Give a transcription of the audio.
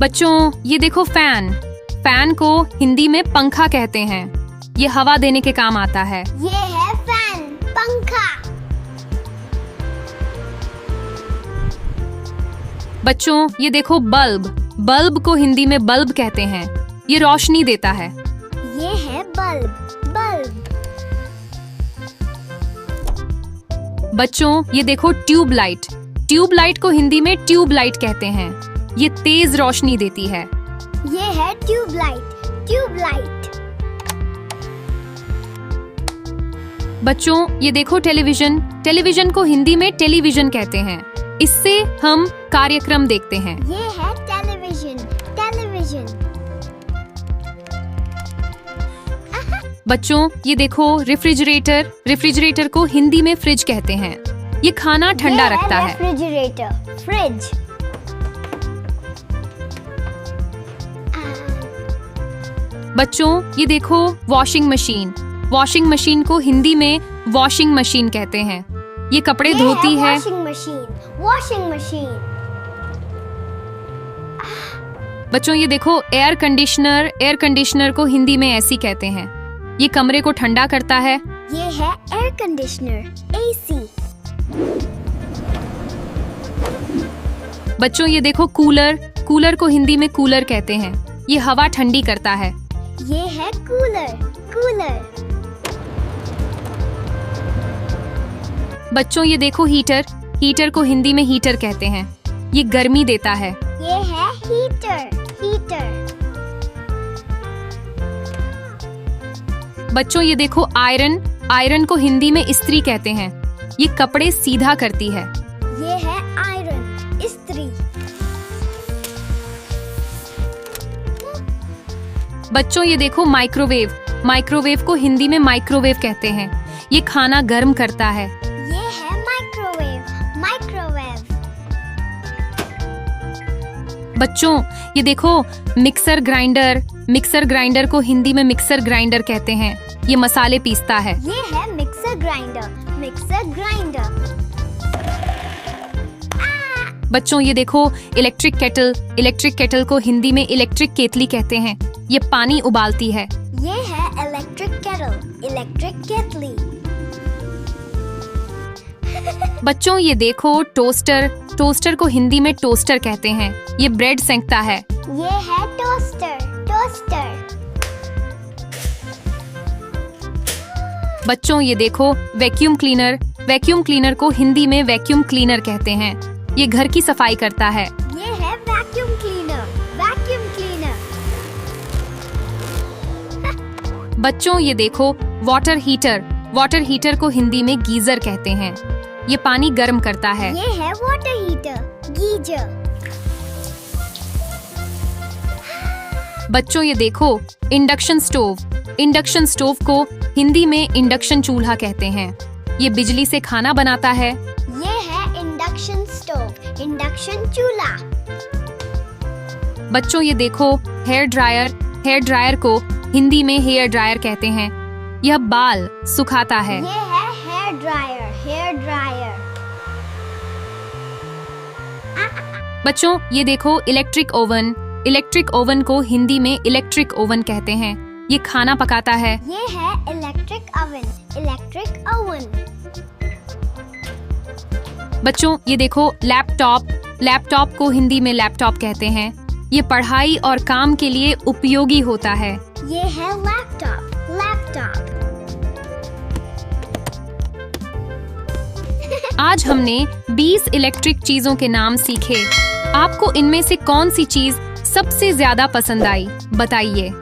बच्चों ये देखो फैन। फैन को हिंदी में पंखा कहते हैं। ये हवा देने के काम आता है। ये है फैन, पंखा। बच्चों ये देखो बल्ब। बल्ब को हिंदी में बल्ब कहते हैं। ये रोशनी देता है। ये है बल्ब, बल्ब। बच्चों ये देखो ट्यूबलाइट। ट्यूबलाइट को हिंदी में ट्यूबलाइट कहते हैं। ये तेज रोशनी देती है। ये है ट्यूबलाइट, ट्यूबलाइट। बच्चों ये देखो टेलीविजन। टेलीविजन को हिंदी में टेलीविजन कहते हैं। इससे हम कार्यक्रम देखते हैं। ये है टेलीविजन, टेलीविजन। बच्चों ये देखो रेफ्रिजरेटर। रेफ्रिजरेटर को हिंदी में फ्रिज कहते हैं। ये खाना ठंडा रखता है। Refrigerator, fridge. बच्चों ये देखो वॉशिंग मशीन। वॉशिंग मशीन को हिंदी में वॉशिंग मशीन कहते हैं। ये कपड़े धोती है। Washing machine, washing machine. बच्चों ये देखो एयर कंडीशनर। एयर कंडीशनर को हिंदी में एसी कहते हैं। ये कमरे को ठंडा करता है। ये है एयर कंडीशनर, एसी। बच्चों ये देखो कूलर। कूलर को हिंदी में कूलर कहते हैं। ये हवा ठंडी करता है। ये है कूलर, कूलर। बच्चों ये देखो हीटर। हीटर को हिंदी में हीटर कहते हैं। ये गर्मी देता है। ये है हीटर, हीटर। बच्चों ये देखो आयरन। आयरन को हिंदी में इस्त्री कहते हैं। ये कपड़े सीधा करती है। ये है आयरन, इस्त्री। बच्चों ये देखो माइक्रोवेव। माइक्रोवेव को हिंदी में माइक्रोवेव कहते हैं। ये खाना गर्म करता है। ये है माइक्रोवेव, माइक्रोवेव। बच्चों ये देखो मिक्सर ग्राइंडर। मिक्सर ग्राइंडर को हिंदी में मिक्सर ग्राइंडर कहते हैं। ये मसाले पीसता है। ये है मिक्सर ग्राइंडर, मिक्सर ग्राइंडर। बच्चों ये देखो इलेक्ट्रिक केटल। इलेक्ट्रिक केटल को हिंदी में इलेक्ट्रिक केतली कहते हैं। ये पानी उबालती है। ये है इलेक्ट्रिक केटल, इलेक्ट्रिक केतली। बच्चों ये देखो टोस्टर। टोस्टर को हिंदी में टोस्टर कहते हैं। ये ब्रेड सेंकता है। ये है टोस्टर, टोस्टर। बच्चों ये देखो वैक्यूम क्लीनर। वैक्यूम क्लीनर को हिंदी में वैक्यूम क्लीनर कहते हैं। ये घर की सफाई करता है। ये है वैक्यूम क्लीनर, वैक्यूम क्लीनर। बच्चों ये देखो वाटर हीटर। वाटर हीटर को हिंदी में गीजर कहते हैं। ये पानी गर्म करता है। ये है वाटर हीटर, गीजर। बच्चों ये देखो इंडक्शन स्टोव। इंडक्शन स्टोव को हिंदी में इंडक्शन चूल्हा कहते हैं। ये बिजली से खाना बनाता है। ये है इंडक्शन स्टोव, इंडक्शन चूल्हा। बच्चों ये देखो हेयर ड्रायर। हेयर ड्रायर को हिंदी में हेयर ड्रायर कहते हैं। यह बाल सुखाता है। ये है हेयर ड्रायर, हेयर ड्रायर। बच्चों ये देखो इलेक्ट्रिक ओवन। इलेक्ट्रिक ओवन को हिंदी में इलेक्ट्रिक ओवन कहते हैं। ये खाना पकाता है। ये है इलेक्ट्रिक ओवन, इलेक्ट्रिक ओवन। बच्चों ये देखो लैपटॉप। लैपटॉप को हिंदी में लैपटॉप कहते हैं। ये पढ़ाई और काम के लिए उपयोगी होता है। ये है लैपटॉप, लैपटॉप। आज हमने 20 इलेक्ट्रिक चीजों के नाम सीखे। आपको इनमें से कौन सी चीज सबसे ज्यादा पसंद आई? बताइए।